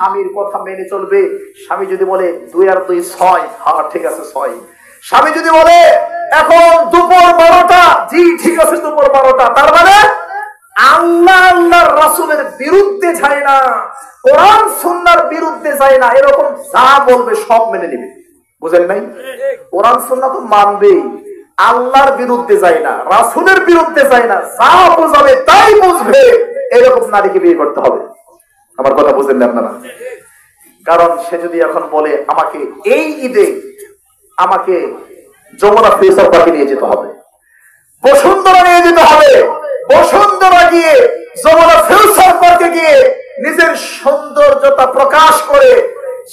স্বামীর কথা মেনে চলবে। স্বামী যদি বলে 2 আর 2 6, হ্যাঁ ঠিক আছে 6। স্বামী যদি বলে এখন দুপুর 12টা, জি ঠিক আছে দুপুর 12টা, তার মানে আল্লাহ আল্লাহর রাসূলের বিরুদ্ধে যায় না, কোরআন সুন্নাহর বিরুদ্ধে যায় না, এরকম যা বলবে সব মেনে নেবে। বুঝেন নাই? কোরআন সুন্নাহ তো মানবেই, আল্লাহর বিরুদ্ধে যায় না, রাসূলের বিরুদ্ধে যায় না, যা বোঝাবে তাই বুঝবে, এরকম নারীকে বিয়ে করতে হবে। আমার কথা বুঝেন না আপনারা? কারণ সে যদি এখন বলে আমাকে এই ঈদে আমাকে যমুনা ফিউচার পার্কে নিয়ে যেতে হবে, বসুন্ধরা নিয়ে যেতে হবে, বসুন্ধরা গিয়ে যমুনা ফিউচার পার্কে গিয়ে নিজের সৌন্দর্যতা প্রকাশ করে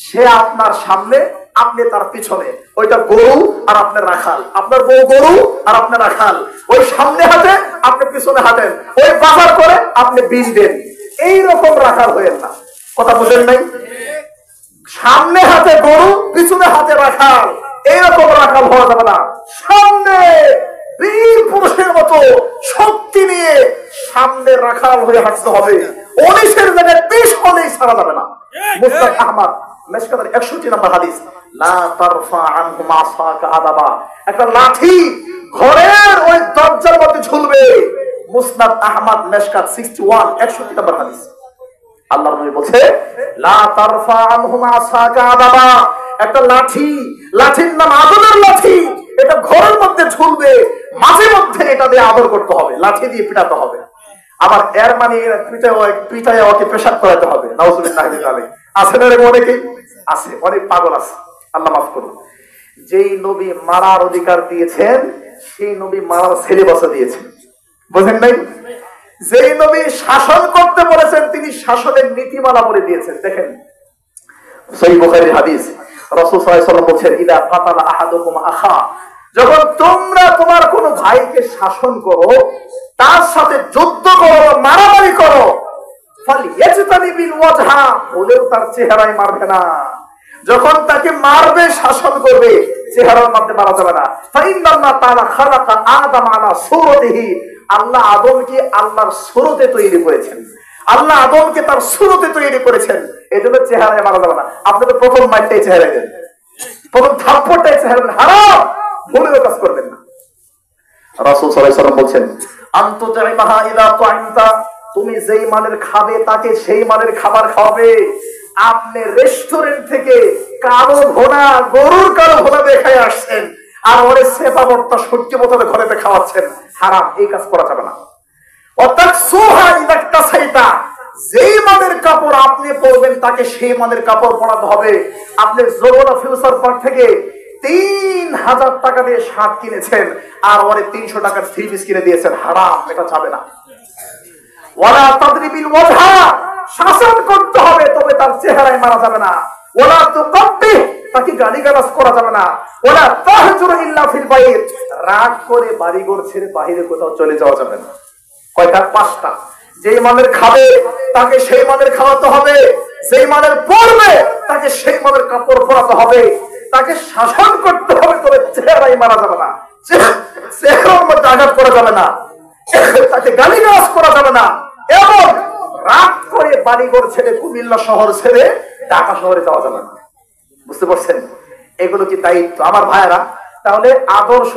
সে আপনার সামনে, আপনি তার পিছনে, ওইটা গরু আর আপনার রাখাল, আপনার বউ গরু আর আপনার রাখাল, ওই সামনে হাঁটে আপনি পিছনে হাঁটেন, ওই বাজার করে আপনি বিল দেন, এইরকম রাখাল হয়েন না। কথা বুঝেন নাই? সামনে হাতে গরু পিছনে হাতে রাখাল, এইরকম রাখাল হওয়া যাবে না। সামনে বীর পুরুষের মতো শক্তি নিয়ে সামনে রাখাল হয়ে হাঁটতে হবে। 19-এর জায়গায় 20 হলেই ছাড়া যাবে না। মুসনাদ আহমদ মেশকাতের 61 নম্বর হাদিস, লা তারফা আনহুম আসাকা আদাবা, একটা লাঠি ঘরের ওই দরজার মধ্যে ঝুলবে। মুসনাদ আহমদ মেশকাত 61 61 নম্বর হাদিস। আল্লাহর নবী বলছে লা তারফা আনহুম আসাকা আদাবা, একটা লাঠি, লাঠির নাম আদরের লাঠি, এটা ঘরের মধ্যে ঝুলবে, মাঝে মধ্যে এটা দিয়ে আদর করতে হবে, লাঠি দিয়ে পিটাতে হবে। আবার এর মানে পিটায় ওকে পেশাব করাতে হবে। নাউজুবিল্লাহ আছে না এরকম অনেকেই আছে, অনেক পাগল আছে, আল্লাহ মাফ করুন। যেই নবী মারার অধিকার দিয়েছেন সেই নবী মারার সিলেবাসও দিয়েছেন। বুঝেন নাই? যেই নবী শাসন করতে বলেছেন তিনি শাসনের নীতিমালা বলে দিয়েছেন। দেখেন সহিহ বুখারীর হাদিস, রাসূল সাল্লাল্লাহু আলাইহি ওয়াসাল্লাম বলেছেন ইদা ফাতালা আহাদুকুম আখা, যখন তোমরা তোমার কোন ভাইকে শাসন করো, তার সাথে যুদ্ধ করো, মারামারি করো, ফালইয়াজতানিবিল ওয়াজহা, বলেও তার চেহারায় মারবে না। যখন তাকে মারবে, শাসন করবে, চেহারার মধ্যে মারা যাবে না। ফাইন্নাল্লাহ তাআলা খালাকা আদম আলা সূরাতিহি, আল্লাহ আদমকে আল্লাহর সূরতে তৈরি করেছেন, আল্লাহ আদমকে তার সূরতে তৈরি করেছেন, এজন্য চেহারায় মারা যাবে না। আপনি তো প্রথম মাইরটাই চেহারায় দেন, প্রথম থাপ্পড়টাই চেহারায়, হারাম, ভুলেও কাজ করবেন না। রাসূল সাল্লাল্লাহু আলাইহি ওয়াসাল্লাম বলেন আনতুতাইমাহা ইযা তুইমতা, তুমি যেই মানের খাবে তাকে সেই মানের খাবার খাওয়াবে। আপনি রেস্টুরেন্ট থেকে কালো ভোনা, গরুর কালো ভোনা দেখাই আসছেন, আর ওরে সেপা ভর্তা সবজি বোতলে ঘরেতে খাওয়াচ্ছেন, হারাম, এই কাজ করা যাবে না। অর্থাৎ সোহা ইদাক্তা সাইতা, যেই মানের কাপড় আপনি পরবেন তাকে সেই মানের কাপড় পরাতে হবে। আপনি যমুনা ফিউচার পার্ক থেকে 3000 টাকা দিয়ে শার্ট কিনেছেন আর ওরে 300 টাকার থ্রি পিস কিনে দিয়েছেন, হারাম, এটা যাবে না। ওয়ালা তাদরিবিল ওয়াজহা, শাসন করতে হবে, তবে তার চেহারায় মারা যাবে না। ওয়ালা তুকাব্বি, তাকে গালিগালাজ করা যাবে না। ওয়ালা তাহজুরু ইল্লা ফিল বাইত, রাগ করে বাড়িঘর ছেড়ে বাইরে কোথাও চলে যাওয়া যাবে না। কয়টা? 5টা। যেই মানের খাবে তাকে সেই মানের খাওয়াতে হবে, যেই মানের পরবে তাকে সেই মানের কাপড় পরাতে হবে, তাকে শাসন করতে হবে, তবে চেহারায় মারা যাবে না, চেহারার মধ্যে আঘাত করা যাবে না, তাকে গালিগালাজ করা যাবে না, এবং রাগ করে বাড়িঘর ছেড়ে কুমিল্লা শহর ছেড়ে ঢাকা শহরে যাওয়া যাবে না। বুঝতে পারছেন? এগুলো কি দায়িত্ব আমার ভাইয়েরা? তাহলে আদর্শ